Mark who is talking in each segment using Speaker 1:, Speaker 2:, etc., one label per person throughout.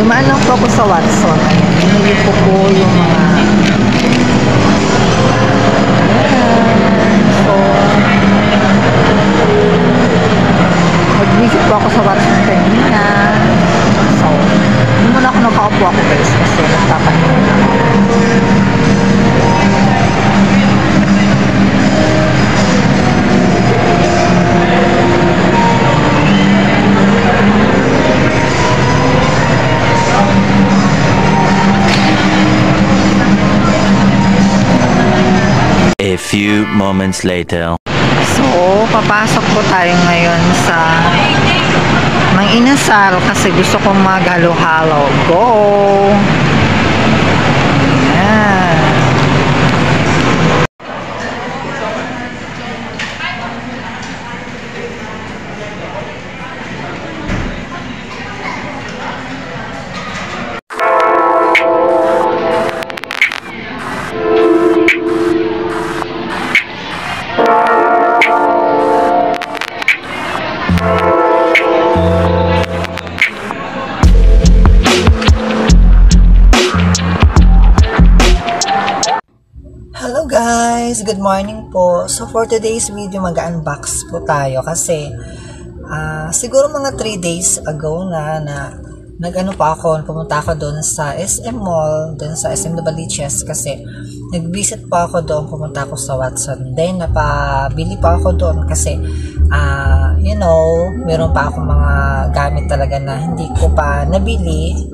Speaker 1: Dumaan lang po ako sa Watson. Ayan, binili ko po yung mga so mag-visit po ako sa Watson kanina. So hindi muna ako nakaupo ako guys kasi nagpapahinga na ako.
Speaker 2: A few moments later.
Speaker 1: So, papasok po tayo ngayon sa Mang Inasal kasi gusto kong maghalo-halo. Go! Ayan. Hello guys! Good morning po. So for today's video mag-unbox po tayo kasi siguro mga 3 days ago na nag-ano pa ako, pumunta ako doon sa SM Mall, doon sa SM Novaliches kasi nag-visit pa ako doon, pumunta ako sa Watson. Then napabili pa ako doon kasi you know, meron pa akong mga gamit talaga na hindi ko pa nabili.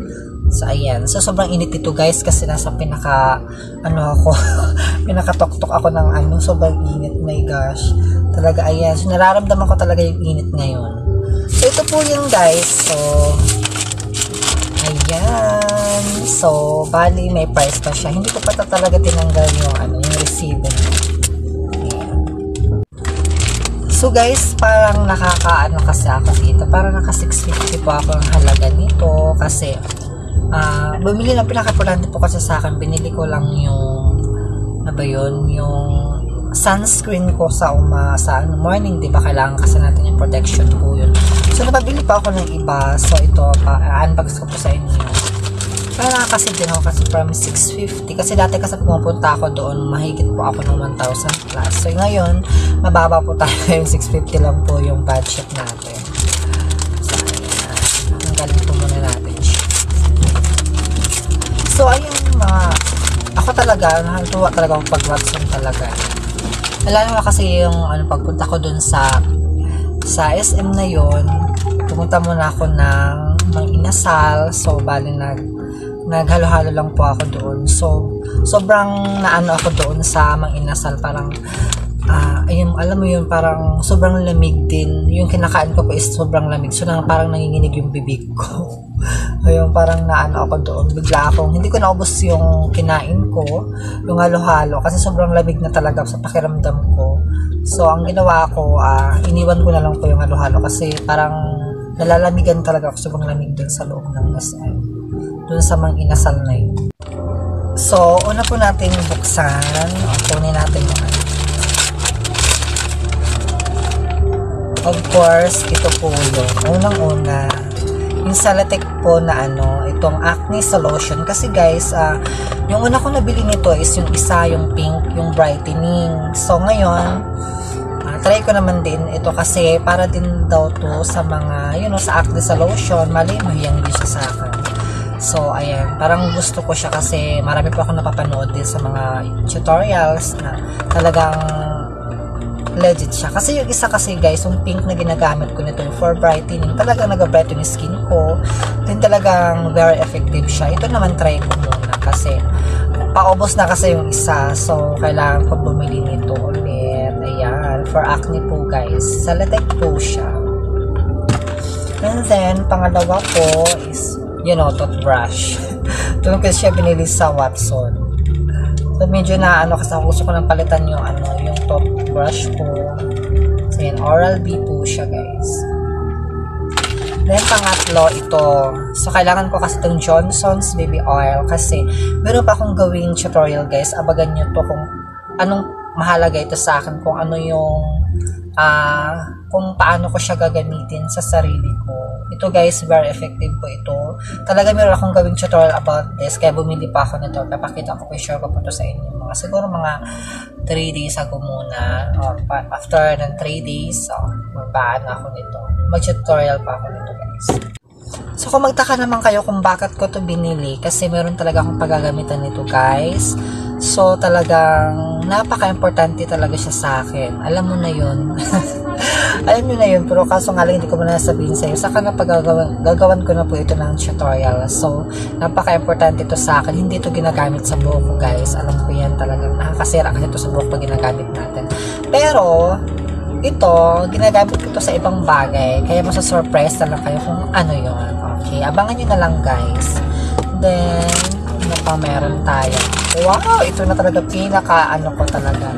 Speaker 1: So, ayan. So, sobrang init ito guys kasi nasa pinakatok-tok ako ng sobrang init. My gosh. Talaga, ayan. So, nararamdaman ko talaga yung init ngayon. So, ito po yung guys. So, ayan. So, bali, may price pa siya. Hindi ko pa talaga tinanggal yung resibo. Ayan. So, guys, parang nakakaano kasi ako dito. Parang naka 650 po ako ang halaga nito kasi bumili lang, pinaka-importante po kasi sa akin, binili ko lang yung yung sunscreen ko sa morning, di ba? Kailangan kasi natin yung protection po yun. So, napabili pa ako ng iba. So, ito, unbox ko po sa inyo. Kaya nakakasi din ako kasi from 650. Kasi dati kasi pumunta ako doon, mahigit po ako ng 1,000 plus. So, ngayon, mababa po tayo yung 650 lang po yung budget natin. So, ayan. Ang galing po muna natin siya. So, ayun ako talaga, natuwa talaga akong pag-Watson talaga. Alam mo kasi yung pagpunta ko dun sa SM na yon, pumunta muna ako ng Mang Inasal. So, bali naghalo-halo lang po ako doon. So, sobrang naano ako doon sa Mang Inasal. Parang, ayun, alam mo yun, parang sobrang lamig din. Yung kinakain ko po is sobrang lamig. So, parang nanginginig yung bibig ko. Ayun, parang naano ako doon. Bigla akong, hindi ko naubos yung kinain ko, yung halo-halo, kasi sobrang lamig na talaga sa pakiramdam ko. So, ang ginawa ko, iniwan ko na lang po yung halo-halo kasi parang nalalamigan talaga ako, sobrang lamig din sa loob ng SM. Doon sa Mang Inasal na yun. So, una po natin buksan. Kunin natin yung of course, ito po yung unang-una. Yung Salatec po na itong acne solution. Kasi guys, yung una ko nabili nito is yung isa, yung pink, yung brightening. So ngayon, try ko naman din ito kasi para din daw to sa mga, sa acne solution. Mali, mahiyang din siya sa akin. So, ayan, parang gusto ko siya kasi marami pa ako napapanood din sa mga tutorials na talagang legit siya. Kasi yung isa kasi guys, yung pink na ginagamit ko nito for brightening, talagang nag-brighten yung skin ko. Then talagang very effective siya. Ito naman try ko muna kasi paubos na kasi yung isa. So, kailangan ko bumili nito ulit. Ayan, for acne po guys. Salatec po siya. And then, pangalawa po is, toothbrush. Ito kasi siya binili sa Watson. So, medyo kasi gusto ko nang palitan yung yung toothbrush ko. So, yan, Oral-B po siya, guys. Then, pangatlo, ito. So, kailangan ko kasi itong Johnson's Baby Oil kasi meron pa akong gawing tutorial, guys. Abagan nyo to kung anong mahalaga ito sa akin, kung ano yung kung paano ko siya gagamitin sa sarili ko. Ito, guys, very effective po ito. talaga meron akong gawing tutorial about this. Kaya bumili pa ako nito. Papakita ko, share ko po ito sa inyo. Siguro mga 3 days ago muna. After ng 3 days, magbaan ako nito. Mag-tutorial pa ako nito, guys. So, kung magtaka naman kayo kung bakit ko to binili, kasi meron talaga akong paggagamitan nito, guys. So, talagang napaka-importante talaga siya sa akin. Alam mo na yun. Alam nyo na yun, pero kaso nga lang hindi ko muna sabihin sa'yo. Saka na gagawan ko na po ito ng tutorial. So, napaka-importante ito sa akin. Hindi ito ginagamit sa buhok ko, guys. Alam ko yan talagang nakakasira kasi ito sa buhok pag ginagamit natin. Pero, ito, ginagamit ko ito sa ibang bagay. Kaya masa-surprise na lang kayo kung ano yun. Okay, abangan nyo na lang, guys. Then, ano pa meron tayo? Wow, ito na talaga pinaka-ano ko talaga.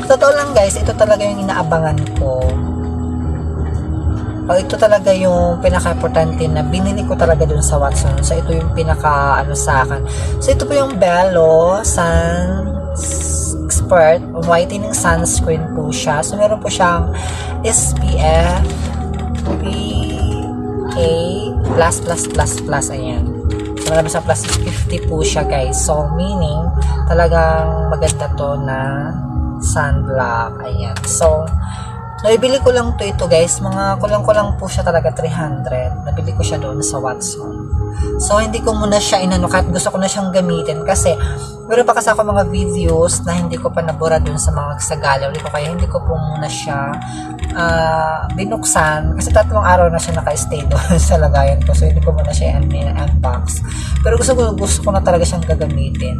Speaker 1: Totoo lang, guys, ito talaga yung inaabangan ko. Ito talaga yung pinaka-importante na binili ko talaga dun sa Watson. So, ito yung pinaka-ano sa akin. So, ito po yung Bello Sun Expert Whitening Sunscreen po siya. So, meron po siyang SPF PA++++. Ayan. So, marami sa plus 50 po siya, guys. So, meaning, talagang maganda to na sunblock. Ayan. So, nabibili ko lang ito, guys. Mga kulang-kulang po siya talaga 300. Nabili ko siya doon sa Watson. So, hindi ko muna siya inano kahit gusto ko na siyang gamitin kasi meron pa kasi ako mga videos na hindi ko pa nabura doon sa mga sagalaw ko, kaya hindi ko po muna siya binuksan kasi 3 araw na siya naka-stay doon sa lagayan ko. So, hindi ko muna siya unbox. Pero gusto ko na talaga siyang gagamitin.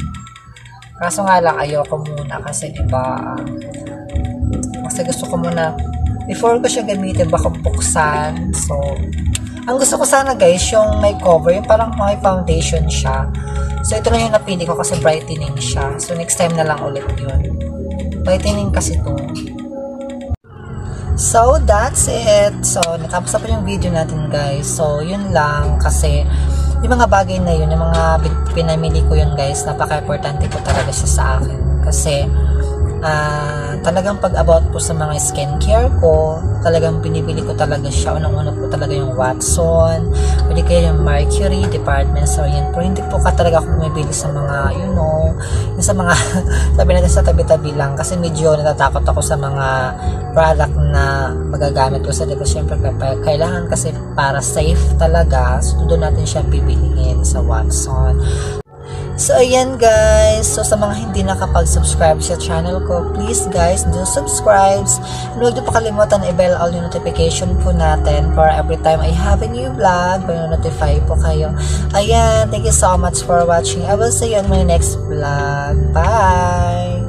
Speaker 1: Kaso nga lang, ayoko muna kasi diba, kasi gusto ko muna, before ko siya gamitin, baka buksan. So, ang gusto ko sana, guys, yung may cover, yung parang may foundation siya. So, ito lang yung napili ko kasi brightening siya. So, next time na lang ulit yun. Brightening kasi to. So, that's it. So, natapos na po yung video natin, guys. So, yun lang kasi yung mga bagay na yun, yung mga pinamili ko yun, guys, napaka-importante po talaga siya sa akin. Kasi, talagang pag about po sa mga skincare ko, talagang binibili ko talaga siya. Unang-una po talaga yung Watson, pwede kaya yung Mercury, Department Store, yan. Pero hindi po ka talaga ako bumibili sa mga, you know, yung sa mga, sabi natin sa tabi-tabi lang, kasi medyo natatakot ako sa mga product na magagamit ko sa dito. Siyempre, kailangan kasi para safe talaga, so doon natin siya bibiliin sa Watson. So, ayan, guys. So, sa mga hindi nakapag-subscribe sa channel ko, please, guys, do subscribe. And huwag niyo pa kalimutan na i-bell all yung notification po natin for every time I have a new vlog, notify po kayo. Ayan, thank you so much for watching. I will see you on my next vlog. Bye!